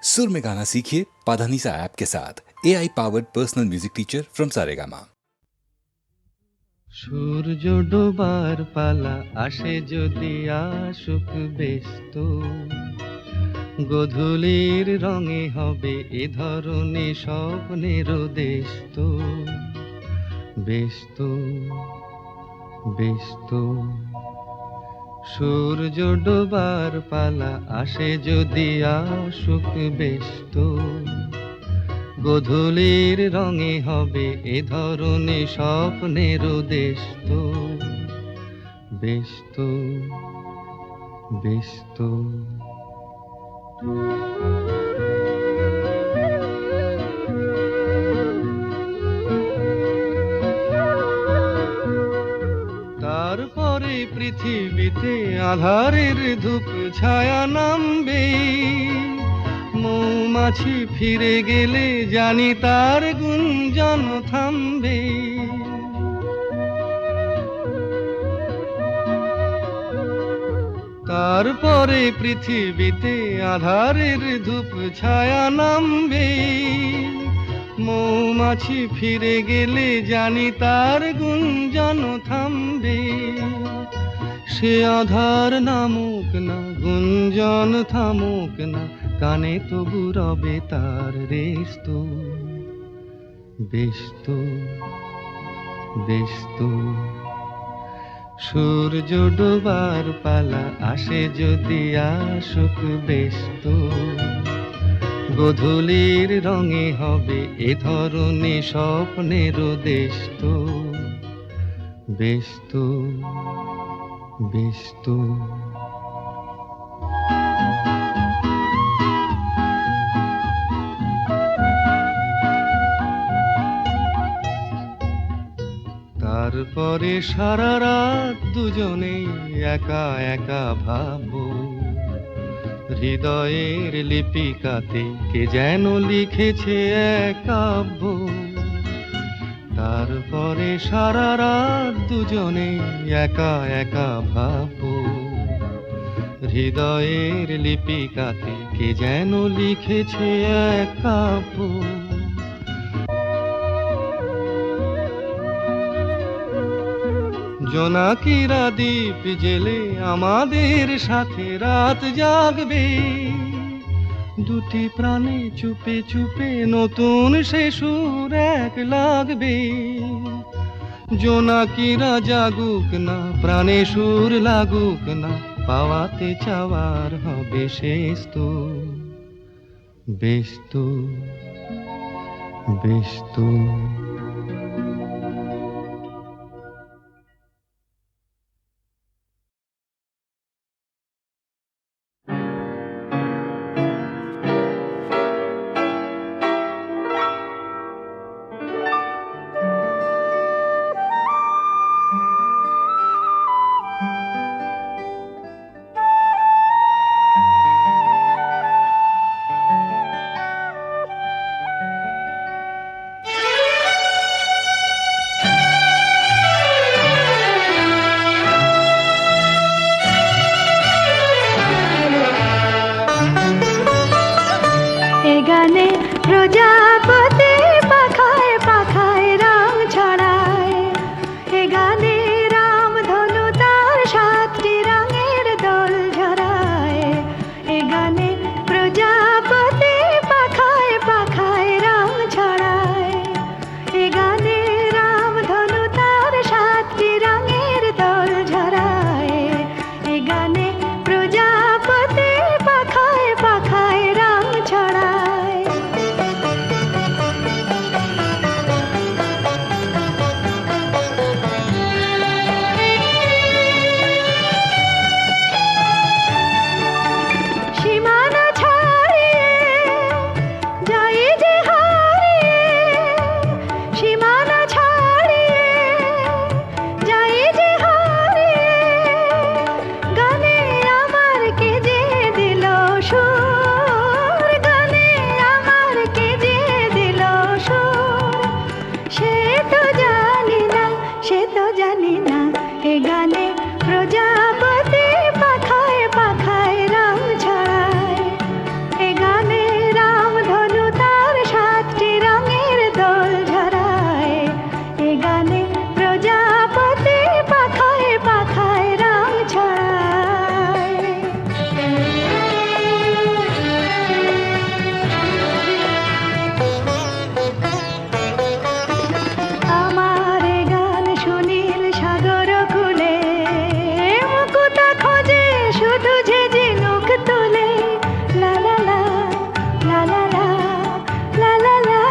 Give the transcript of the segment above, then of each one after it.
सुर में गाना सीखिए पाधानीसा ऐप के साथ। AI powered personal music teacher from Saregama. সূর্য ডোবার পালা আসে যদি আসুক ব্যস্ত, গোধূলির রঙে হবে এ ধরনে স্বপ্নের দেশ তো। ব্যস্ত ব্যস্ত সূর্য ডোবার পালা আসে যদি আসুক ব্যস্ত, গোধূলির রঙে হবে এ ধরনে স্বপ্নের দেশ তো। ব্যস্ত ব্যস্ত তারপরে পৃথিবীতে আঁধারের ধূপ ছায়া নামবে, মৌমাছি ফিরে গেলে জানি তার গুঞ্জন থামবে। তারপরে পৃথিবীতে আঁধারের ধূপ ছায়া নামবে, মৌমাছি ফিরে গেলে জানি তার গুঞ্জন থামবে। সে আধার নামুক না, গুঞ্জন থামুক না, কানে তবু রবে তার রেশ তো। ব্যস্ত ব্যস্ত সূর্য ডোবার পালা আসে যদি আসুক ব্যস্ত, গোধূলির রঙে হবে এ ধরনে স্বপ্নের দেশ তো। ব্যস্ত ব্যস্ত তারপরে সারা রাত দুজনে একা একা ভাববো, হৃদয়ের লিপিকাতে কে যেন লিখেছে এক কাব্য। তারপরে সারা রাত দুজনে একা একা ভাববো, হৃদয়ের লিপিকাতে কে যেন লিখেছে এক কাব্য। জোনাকিরা দ্বীপ জেলে আমাদের সাথে রাত জাগবে, দুটি প্রাণে চুপে চুপে নতুন সে সুর এক লাগবে। জোনাকিরা জাগুক না, প্রাণে সুর লাগুক না, পাওয়াতে চাওয়ার হবে শেষ তো। ব্যস্ত ব্যস্ত গানে প্রজাপতি পাখায় পাখায় রং ছড়ায়, এ গানে রাম ধনু তার 7টি রঙের দোল ঝরায়। এ গানে প্রজাপতি পাখায় পাখায় রং ছড়ায়, এ গানে রাম ধনু তার 7টি রঙের দোল ঝরায়। এ গানে প্রজাপতি পাখায় পাখায় রং ছড়ায়। লা লা লা লা লা।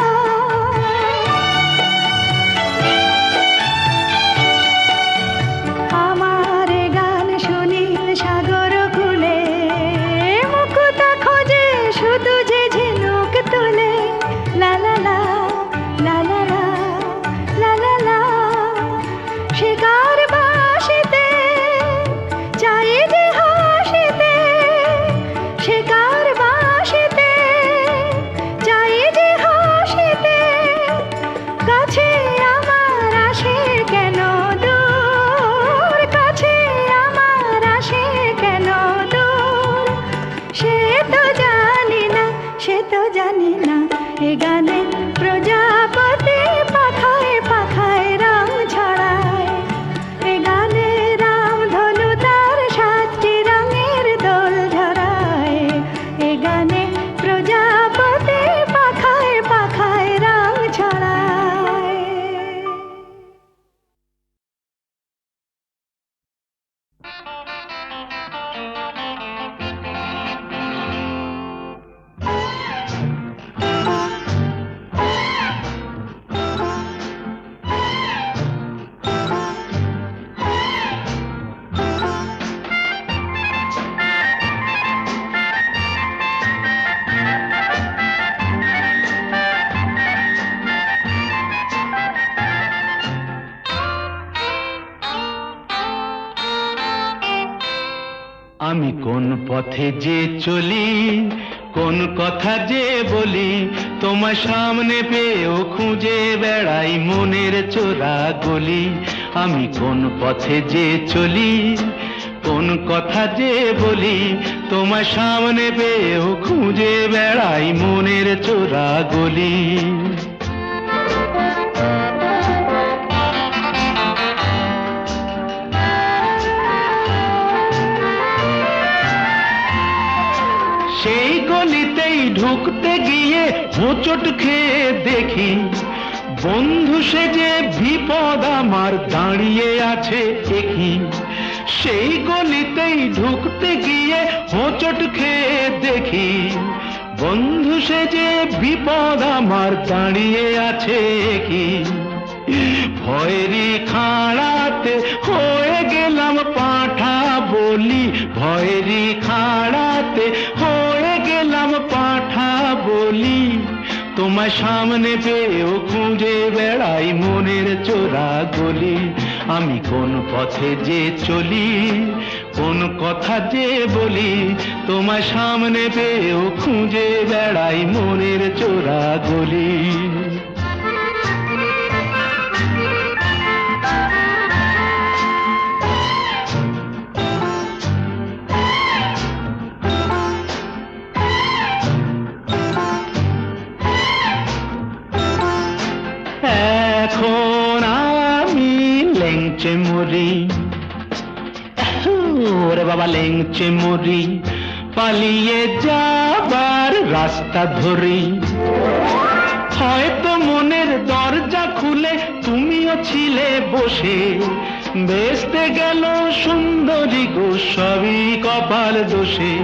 আমার গান শুনিল সাগর কূলে, মুকুতা খোঁজে শুধু যে ঝিনুক তুলে। লা লা লা লা লা লা লা লা লা। শিকার বাসিতে চাই যে হাসিতে, শিকার বাসিতে চাই যে হাসিতে। কাছে আমার আসে কেন দূর, কাছে আমার আসে কেন দূর। সে তো জানি না, সে তো জানি না। এ গানে প্রজাপতি পাখায় পাখায় রং ছড়ায়। এ গানে রামধনু তার 7টি রঙের দোল ঝরায়। এ গানে প্রজাপতি পাখায় পাখায় রং ছড়ায়। আমি কোন পথে যে চলি, কোন কথা যে বলি, তোমার সামনে পেয়েও খুঁজে বেড়াই মনের চোরা গলি। আমি কোন পথে যে চলি, কোন কথা যে বলি, তোমার সামনে পেয়েও খুঁজে বেড়াই মনের চোরা গলি। সেই গলিতেই ঢুকতে গিয়ে হোঁচট খেয়ে দেখি, বন্ধু সেজে বিপদ আমার দাঁড়িয়ে আছে একই। সেই গলিতেই ঢুকতে গিয়ে হোঁচট খেয়ে দেখি, বন্ধু সেজে বিপদ আমার দাঁড়িয়ে আছে একই। ভয়েরই খাড়াতে হয়ে গেলাম পাঁঠা বলি, ভয়েরই খাড়াতে হয়ে গেলাম পাঁঠা বলি। তোমার সামনে পেয়েও খুঁজে বেড়াই মনের চোরা গলি। আমি কোন পথে যে চলি, কোন কথা যে বলি, তোমার সামনে পেয়েও খুঁজে বেড়াই মনের চোরা গলি। এখন আমি লেংচে মরি, ওরে বাবা লেংচে মরি, পালিয়ে যাবার রাস্তা ধরি। হয়তো মনের দরজা খুলে তুমিও ছিলে বসে, বেসতে গেল সুন্দরী গো সবই কপাল দোষে।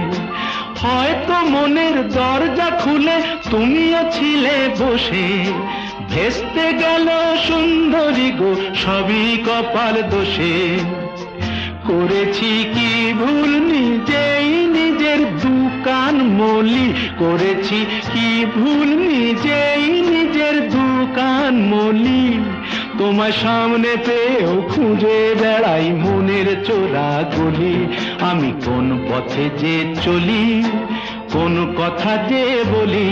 হয়তো মনের দরজা খুলে তুমিও ছিলে বসে, ভেস্তে গেল সুন্দরী গো সবই কপাল দোষে। করেছি কি ভুল নিজেই নিজের দুকান মলি, করেছি কি ভুল নিজেই নিজের দুকান মলি। তোমার সামনে পেয়েও খুঁজে বেড়াই মনের চোরা গলি। আমি কোন পথে যে চলি, কোন কথা যে বলি,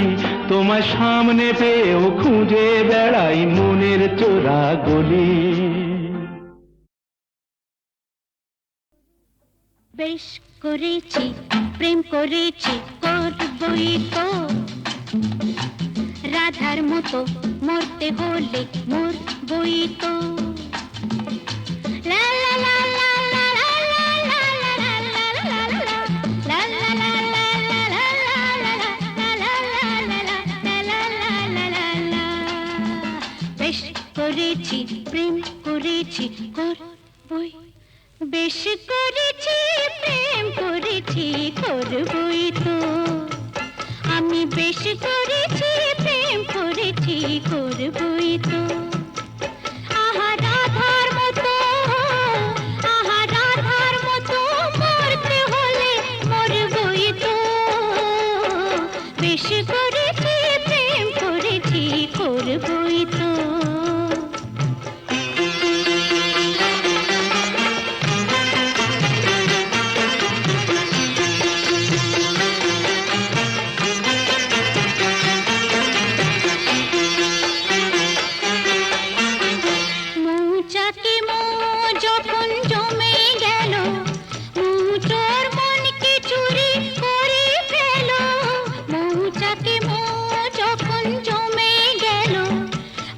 তোমার সামনে পেয়েও খুঁজে বেড়াই মনের চোরা গলি। বেশ করেছি প্রেম করেছি করবই তো, রাধার মতো মরতে হলে মরবই তো। লা লা লা লা লা লা লা লা লা লা লা লা লা লা লা লা লা লা লা। বেশ করেছি প্রেম করেছি করবই, বেশ করেছি প্রেম করেছি করবই তো। আমি বেশ করেছি প্রেম করেছি করবই তো আহা রাধার মতো আহা রাধার মতো মরতে হলে মরবই তো বেশ করেছি প্রেম করেছি করবই তো মৌচাকে যখন জমে গেল মৌচোর মনকে চুরি করে ফেল মৌচাকে যখন জমে গেল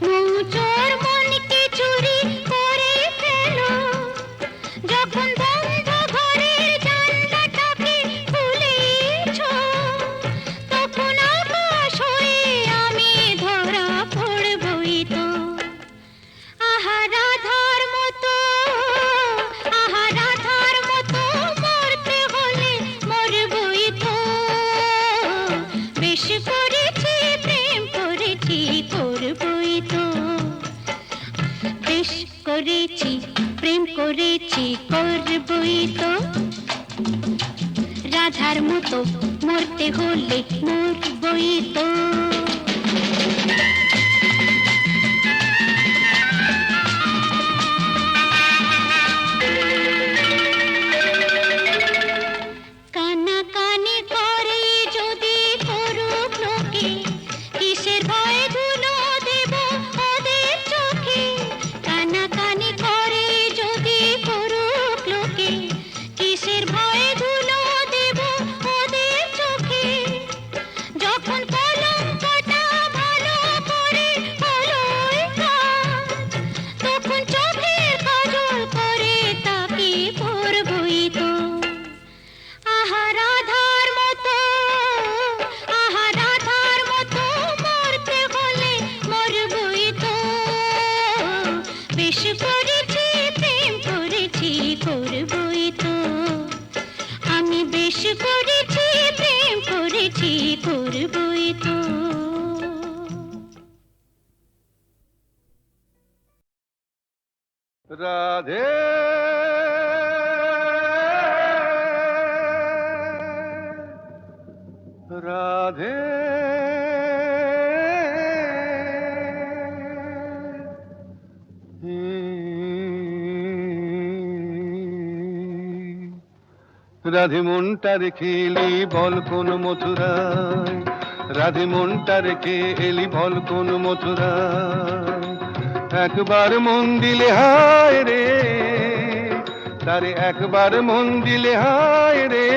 মৌচোর মনকে চুরি করে ফেল যখন বন্ধ ঘরের জানলাটাকে খুলেছ তখন আকাশ হয়ে আমি ধরা পড়বই তো আহা রাধার মতো মরতে হলে মরবই তো বেশ করেছি প্রেম করেছি করবই তো বেশ করেছি প্রেম করেছি করবই তো রাধার মতো মরতে হলে মরবই তো কানাকানি করে যদি করুক লোকে কিসের ভয়ে ধুলো দেব ওদের চোখে কানাকানি করে যদি করুক লোকে কিসের ভয়ে ধুলো দেব ওদের চোখে যখন কলঙ্কটা ভালো করে হলোই কাজ তখন চোখের কাজল করে তাকে পরবই তো আহা রাধার মতো মরতে হলে মরবই তো বেশ করেছি প্রেম করেছি করবই তো আমি বেশ করেছি প্রেম করেছি করবই তো রাধে রাধে রাধে মনটা রেখে এলি বল কোন মথুরায় রাধে মনটা রেখে এলি বল কোন মথুরায় একবার মন দিলে হায় রে তারে একবার মন দিলে হায় রে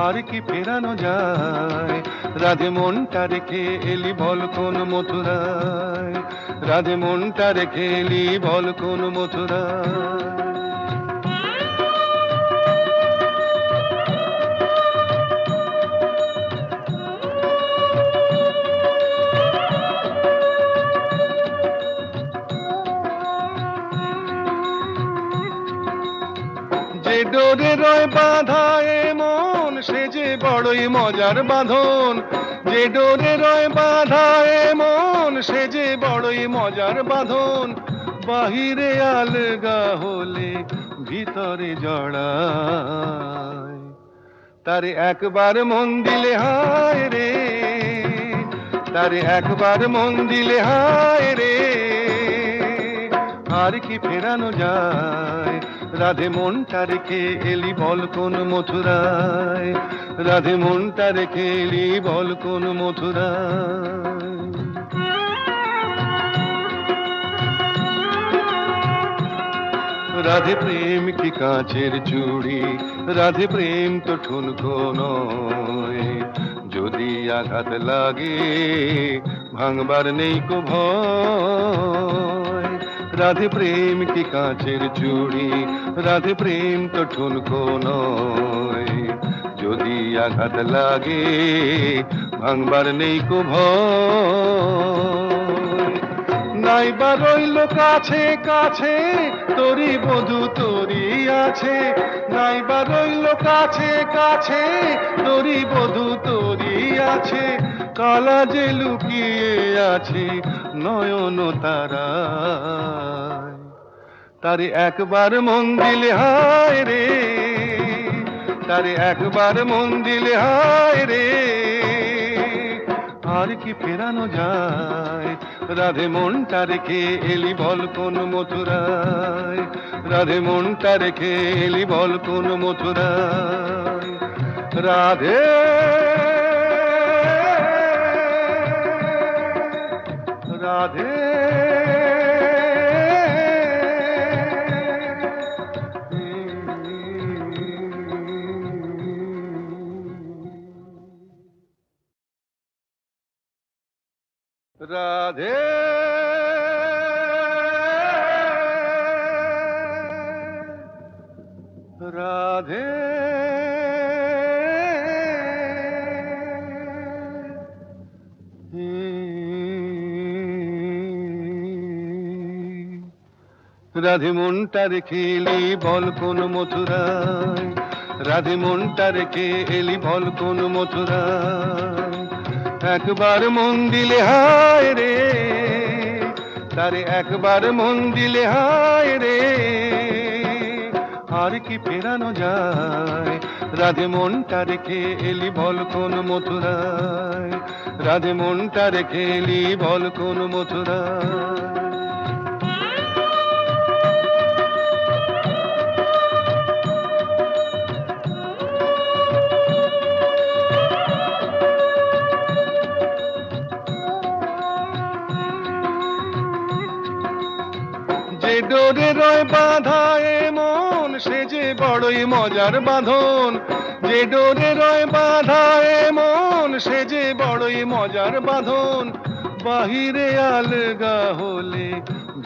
আর কি ফেরানো যায় রাধে মনটা রেখে এলি বল কোন মথুরায় রাধে মনটা রেখে এলি বল কোন মথুরায় যে ডোরে রয় বাঁধা এ মন সে যে বড়ই মজার বাঁধন যে ডোরে রয় বাঁধা এ মন সে যে বড়ই মজার বাঁধন বাহিরে আলগা হলে ভিতরে জড়ায় তারে একবার মন দিলে হায় রে তারে একবার মন দিলে হায় রে আর কি ফেরানো যায় রাধে মনটা রেখে এলি বল কোন মথুরায় রাধে মনটা রেখে এলি বল কোন মথুরায় রাধে প্রেম কি কাঁচের চুড়ি রাধে প্রেম তো ঠুনকো নয় যদি আঘাত লাগে ভাঙবার নেই কো ভয় রাধে প্রেম কি কাঁচের চুড়ি রাধে প্রেম তো ঠুনকো নয় যদি আঘাত লাগে ভাঙবার নেই কো ভয় নাইবা রইল কাছে কাছে তোরি বধু তোরি আছে নাইবা রইল কাছে কাছে তোরি বধু তোরি আছে, কালা যে লুকিয়ে আছে নয়ন তারায়। তারে একবার মন দিলে হায় রে, তারে একবার মন দিলে হায় রে, আর কি ফেরানো যায়? রাধে মনটা রেখে এলি বল কোন মথুরায়, রাধে মনটা রেখে এলি বল কোন মথুরায়। রাধে রাধে রাধে রাধে রাধে মনটা রেখে এলি বল কোন মথুরায়, রাধে মনটা রেখে এলি বল কোন মথুরায়। একবার মন দিলে হায় রে, তারে একবার মন দিলে হায় রে, আর কি ফেরানো যায়? রাধে মনটা রেখে এলি বল কোন মথুরায়, রাধে মনটা রেখে এলি বল কোন মথুরায়। যে ডোরে রয় বাঁধা এ মন সে যে বড়ই মজার বাঁধন, যে ডোরে রয় বাঁধা এ মন সে যে বড়ই মজার বাঁধন। বাহিরে আলগা হলে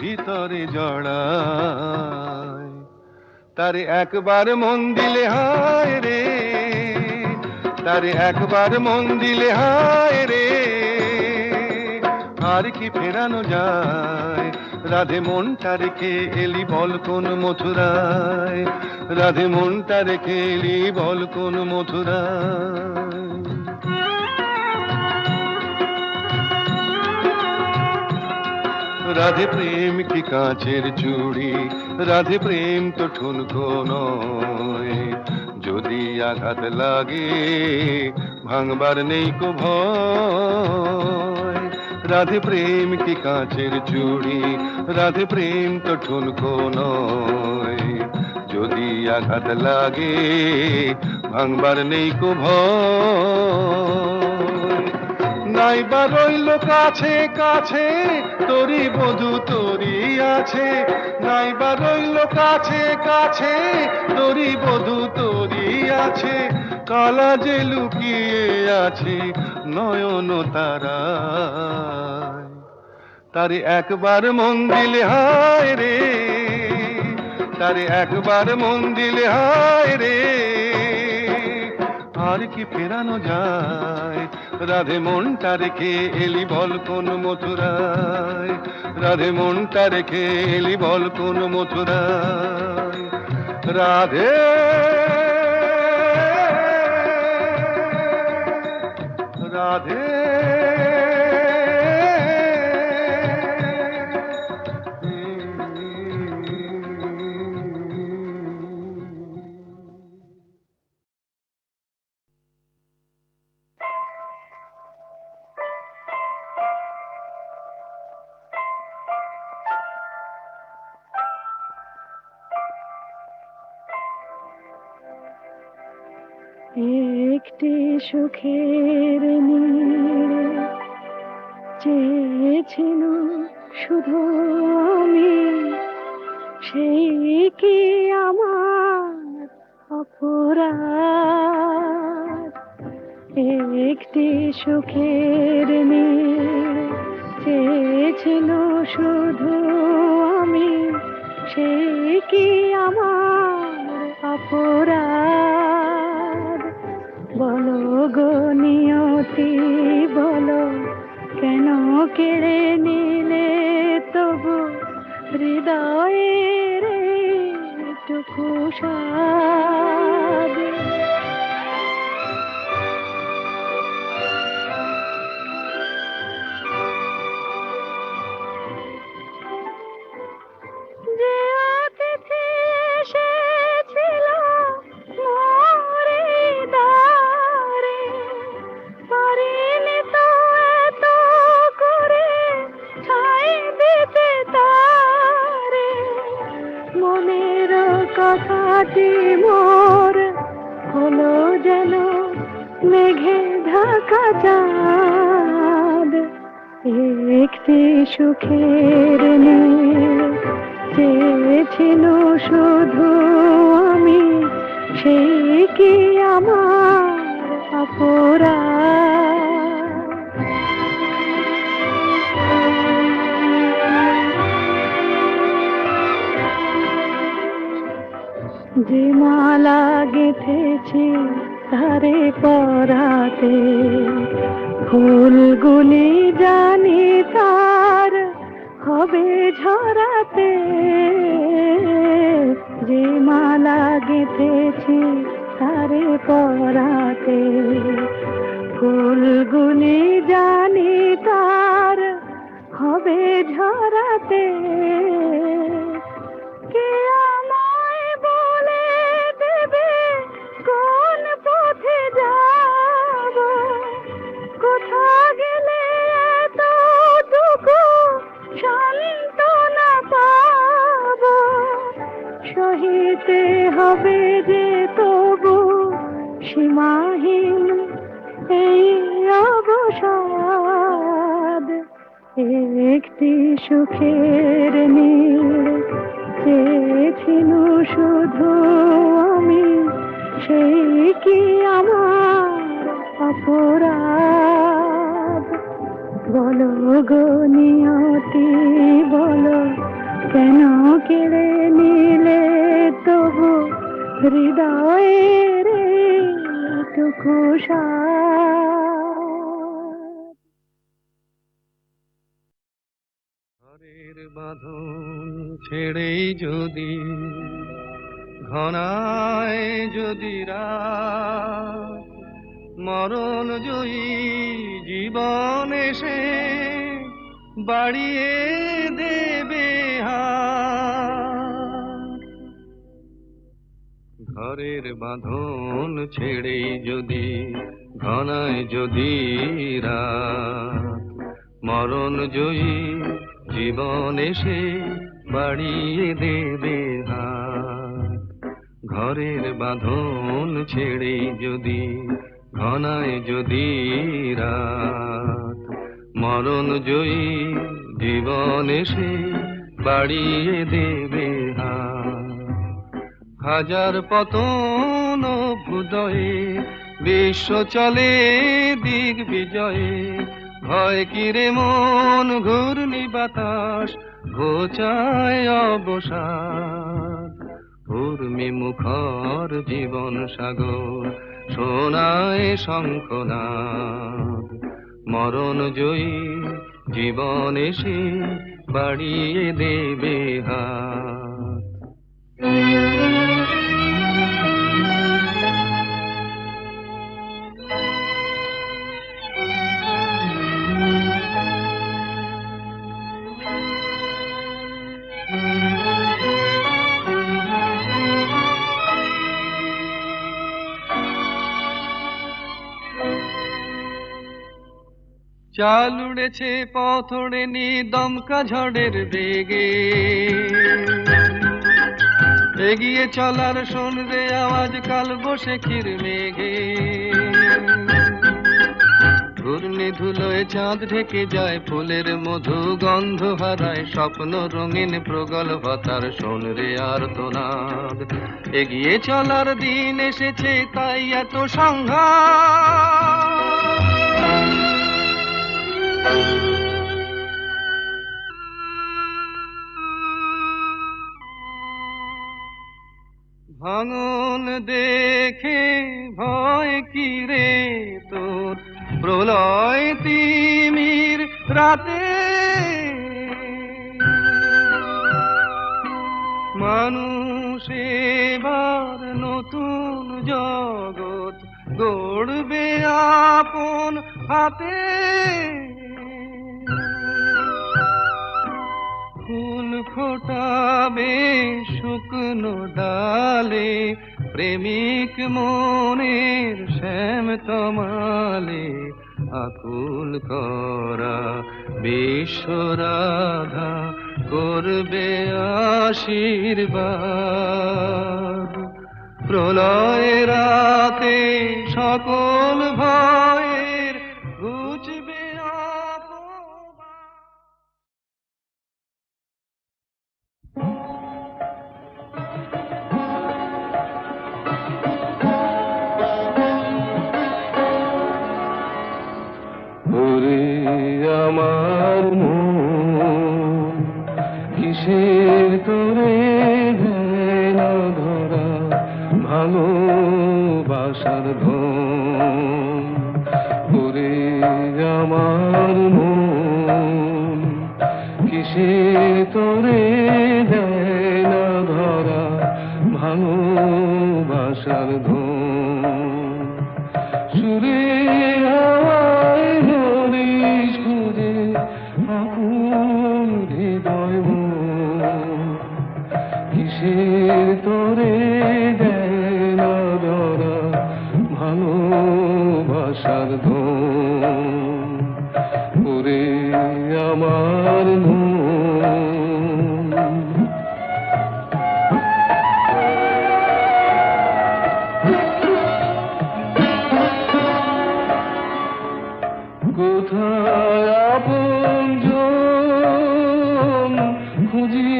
ভিতরে জড়ায়, তারে একবার মন দিলে হায় রে, তারে একবার মন দিলে হায় রে, আর কি ফেরানো যায়? রাধে মনটা রেখে এলি বল কোন মথুরায়, রাধে মনটা রেখে এলি বল কোন মথুরায়। রাধে প্রেম কি কাঁচের চুড়ি, রাধে প্রেম তো ঠুনকো নয়, যদি আঘাত লাগে ভাঙবার নেই কো ভয়। রাধে প্রেম কি কাঁচের চুড়ি, রাধে প্রেম তো ঠুনকো নয়, যদি আঘাত লাগে ভাঙবার নেই কো ভয়। নাইবা রইল কাছে কাছে তোরি বধু তোরি আছে, নাইবা রইল কাছে কাছে তোরি বধু তোরি আছে, কালা যে লুকিয়ে আছে নয়ন তারায়। তারে একবার মন দিলে হায় রে, তারে একবার মন দিলে হায় রে, আর কি ফেরানো যায়? রাধে মনটা রেখে এলি বল কোন মথুরায়, রাধে মনটা রেখে এলি বল কোন মথুরায়। রাধে রাধে একটি সুখের নীড়ে চেয়েছিল শুধু আমি, সেই কি আমার অপরাধ? একটি সুখের নীড়ে চেয়েছিল শুধু আমি, সেই কি আমার অপরাধ? বলো গো নিয়তি বলো, কেন কেড়ে নিলে তবু হৃদয়ের টুকু স্বাদ? মাটি মোর হলো যেন মেঘে ঢাকা চাঁদ, একটি সুখের নীল চেয়েছিল শুধু আমি, সেই কি আমার অপরাধ? যে মালা গেঁথেছি তারে পরাতে, ফুলগুলি জানি তার হবে ঝরাতে। যে মালা গেঁথেছি তারে পরাতে, ফুলগুলি জানি তার হবে ঝরাতে। কে আমায় বলে দেবে কোন পথে যাব, কোথা গেলে এতটুকু সান্ত্বনা পাব? সহিতে হবে যে তবু সীমাহীন এই অবসাদ, একটি সুখের নীল চেয়েছিল শুধু আমি, সেই কি আমার অপরাধ? বলো গো নিয়তি বলো, কেন কেড়ে নিলে তবু হৃদয়ের এইটুকু সাদ? ঘরের বাঁধন ছেড়েই যদি ঘনায় যদি রাত, মরণ জয়ী জীবন এসে বাড়িয়ে দেবে হাত। ঘরের বাঁধন ছেড়েই যদি ঘনায় যদি রাত, মরণ জয়ী জীবন এসে বাড়িয়ে দেবে হাত। ঘরের বাঁধন ছেড়ে যদি ঘনায় যদি রাত, মরণ জয়ী জীবন এসে বাড়িয়ে দেবে হাত। হাজার পতন ভুদয়ে বিশ্ব চলে দিক বিজয়ে, ভয় কিরে মন ঘূর্ণি বাতাস ঘোচায় অবসাদ। উর্মি মুখর জীবন সাগর শোনায় শঙ্খনাদ, মরণ জয়ী জীবন এসে বাড়িয়ে দেবে হাত। চাল উড়েছে পথ ওড়েনি দমকা ঝড়ের বেগে, এগিয়ে চলার শোন রে আওয়াজ কাল বৈশাখীর মেঘে। ঘূর্ণি ধুলোয় চাঁদ ঢেকে যায়, ফুলের মধু গন্ধ হারায়, স্বপ্ন রঙিন প্রগল্ভতার শোন রে আর্তনাদ। এগিয়ে চলার দিন এসেছে তাই এত সংঘাত। ভাঙন দেখে ভয় কি রে তোর, প্রলয় তিমির রাতে। মানুষ এবার নতুন জগৎ গড়বে আপন হাতে। ফুল ফোটাবে শুকনো ডালে, প্রেমিক মনের শ্যাম তমালে। আকুল করা বিশ্বরাধা করবে আশীর্বাদ। প্রলয় রাতে সকল ভয়ের ঘুচবে অপবাদ। ওরে আমার মন কিসের তোরে দেয় না ধরা ভালোবাসার ধন। ওরে আমার মন কিসের তোরে দেয় না ধরা ভালোবাসার ধন। সুরে হাওয়ায় হরিশ খুঁজে আকুল হৃদয় মন কিসের তোরে দেয় না ধরা ভালোবাসার ধন। ওরে আমার মন কোথায় আপনজন খুঁজি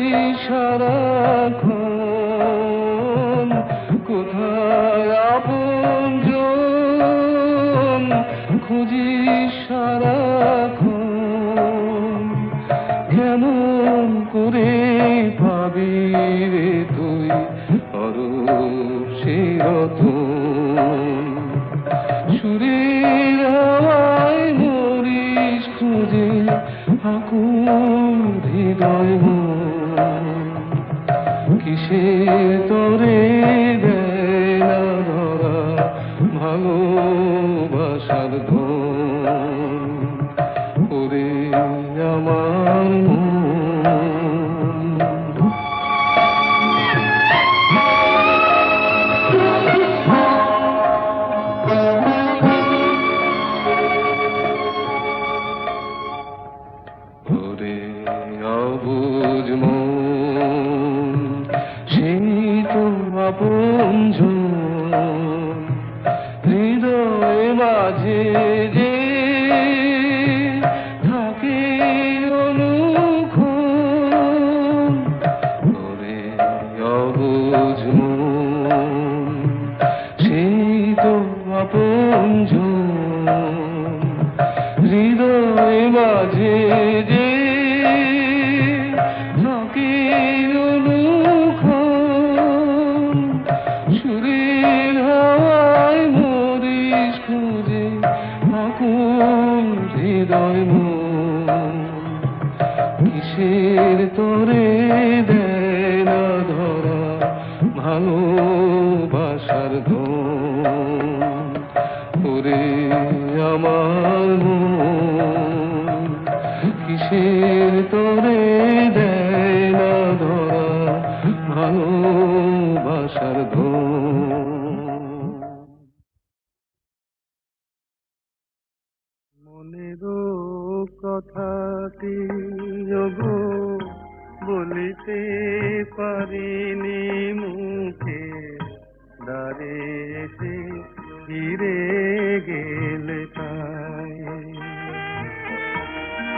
সারাক্ষণ। কোথায় আপনজন খুঁজি সারাক্ষণ। কেমন করে পাবি রে তুই অরূপ চিরতন। সুরের হাওয়ায় হরিশ খুঁজে আকুল হৃদয় মন কিসের তোরে দেয় না ধরা ভালোবাসার ধন। ওরে আমার মন ওরে অবুঝ মন সেই তো আপনজন হৃদয় মাঝে যে থাকে অনুক্ষণ। ওরে অবুঝ মন সেই তো আপনজন হৃদয় মাঝে যে থাকে অনুক্ষণ। সুরের হাওয়ায় হরিশ খুঁজে আকুল হৃদয় মন কিসের তোরে দেয় না ধরা ভালোবাসার ধন। ওরে আমার মন কিসের তোরে দেয় না ধরা ভালোবাসার ধন। মনেরও কথাটি গো বলিতে পারিনি মুখে দ্বারে এসে ফিরে গেলে তাই।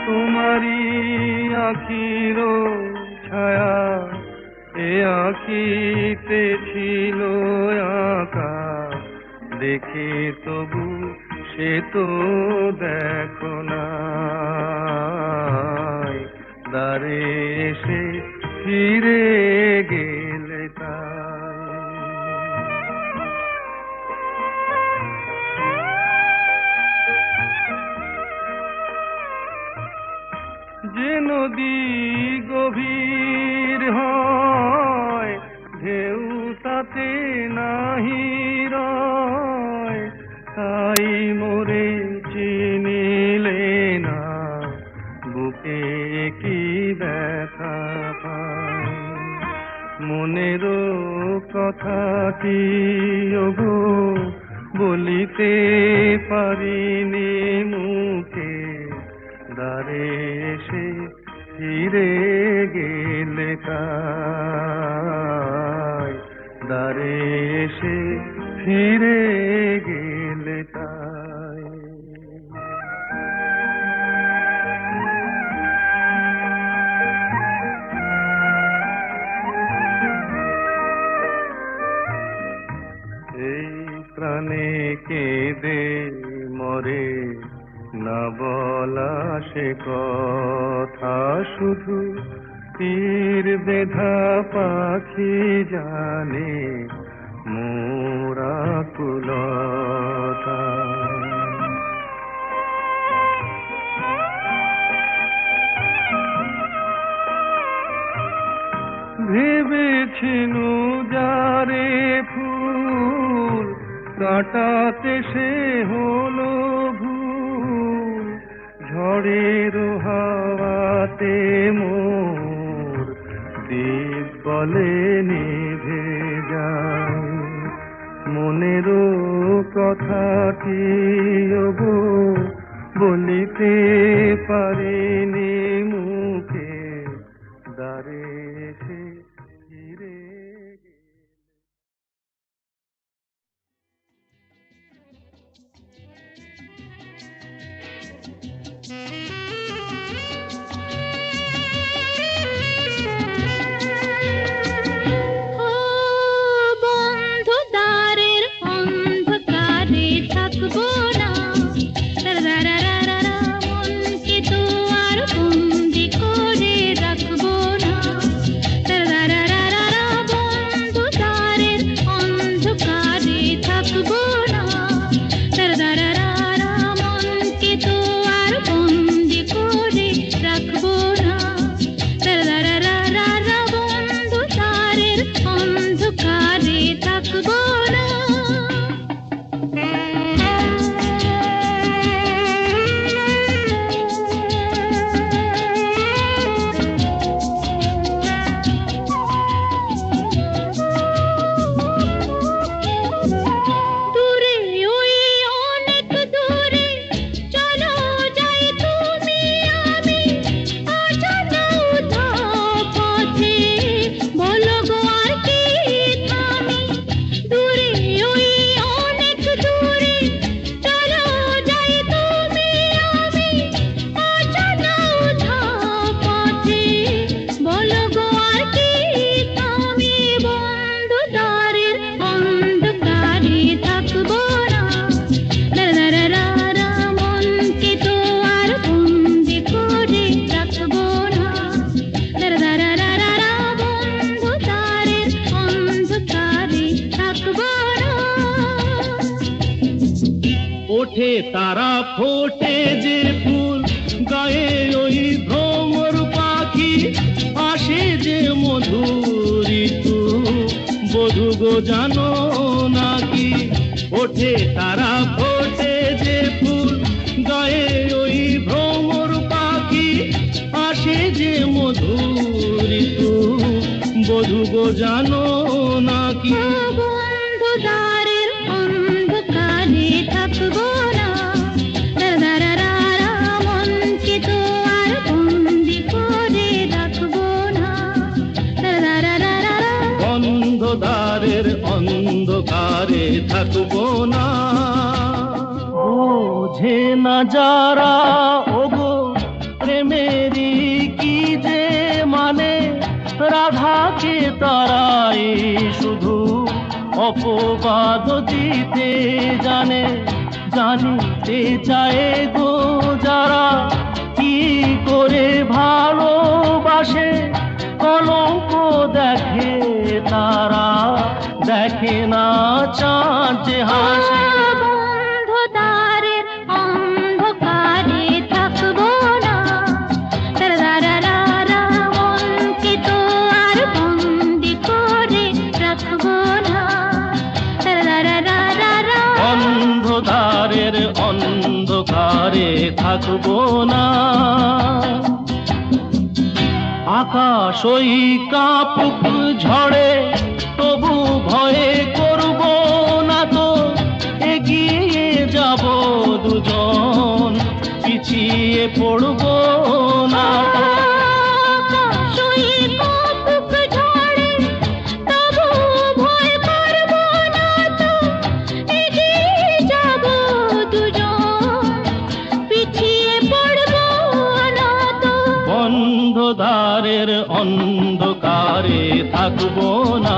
তোমারি আখির ছায়া এ আখিতে ছিল আঁকা দেখে তবু সে তো দেখো নাই। দ্বারে এসে ফিরে গেলে তাই। যে নদী গভীর হয় ঢেউ তাতে নাহি রয়। তাই মোরে চিনিলে না বুকে কি ব্যথা পায়। মনেরও কথাটি ওগো বলিতে পারিনি মুখে দ্বারে এসে ফিরে গেলে তাই। দ্বারে এসে কেঁদে মরে না বলা সে কথা, শুধু তীর বেধা পাখি জানে মোরা কুলতা। ভেবেছিনু যারে ফুল কাটাতে সে হলো ভুল, ঝড়ের হাওয়াতে মোর দ্বীপ বলে নিভে যায়। মনেরও কথাটি ওগো বলিতে পারিনি মুখে, দ্বারে এসে ফিরে ও বন্ধু দ্বারের অন্ধকারে থাকবো না, রারারারারা মনকে তো আর বন্দি করে রাখবো না, রারারারারা বন্ধু দ্বারের অন্ধকারে থাকবো না, রারারারারা মনকে তো আর বন্দি করে রাখবো না, রারারারারা বন্ধু দ্বারের অন্ধকারে থাকবো না। দূরে ওই অনেক দূরে চলো যাই তুমি আমি, অজানা উধাও পথে বলো গো আর কি থামি। দূরে ওই অনেক দূরে চলো যাই তুমি আমি, অজানা উধাও পথে বলো গো আর কি থামি। বন্ধু দ্বারের অন্ধকারে থাকবো না, রারারারা মনকে তো আর বন্দি করে রাখবো না, রারারারারা বন্ধু দ্বারের অন্ধকারে থাকবো না। ওঠে তারা ফোটে যে ফুল, গায়ে ওই ভ্রমর পাখি, আসে যে মধুর ঋতু, বধূ গো জানো নাকি। ওঠে তারা ফোটে যে ফুল, গায়ে ওই ভ্রমর পাখি, আসে যে মধুর ঋতু, বধূ গো জানো নাকি। ও বন্ধু দ্বারের অন্ধকারে থাকবো না, রারারারারা মনকে তো আর বন্দি করে রাখবো না, রারারারারা বন্ধ দ্বারের অন্ধকারে থাকবো না। বোঝে না যারা ওগো প্রেমেরই কি যে মানে, রাধাকে তারাই শুধু অপবাদ দিতে জানে। জানিতে চায় গো যারা কি করে ভালোবাসে, কলঙ্ক দেখে তারা, দেখে না চাঁদ যে হাসে। বন্ধু দ্বারের অন্ধকারে থাকবো না, রারারারারা মনকে তো আর বন্দি করে রাখবো না, রারারারারা অন্ধকারের অন্ধকারে থাকবো না। আকাশ ওই কাপুক ঝড়ে তবু ভয়ে করব না তো, এগিয়ে যাব দুজন, পিছিয়ে পড়ব না তো। আকাশই কাপুক ঝড়ে তবু ভয় করবো না তো, এগিয়ে যাবো দুজন, পিছিয়ে পড়বো না তো। বন্ধ দ্বারের অন্ধকারে থাকবো না।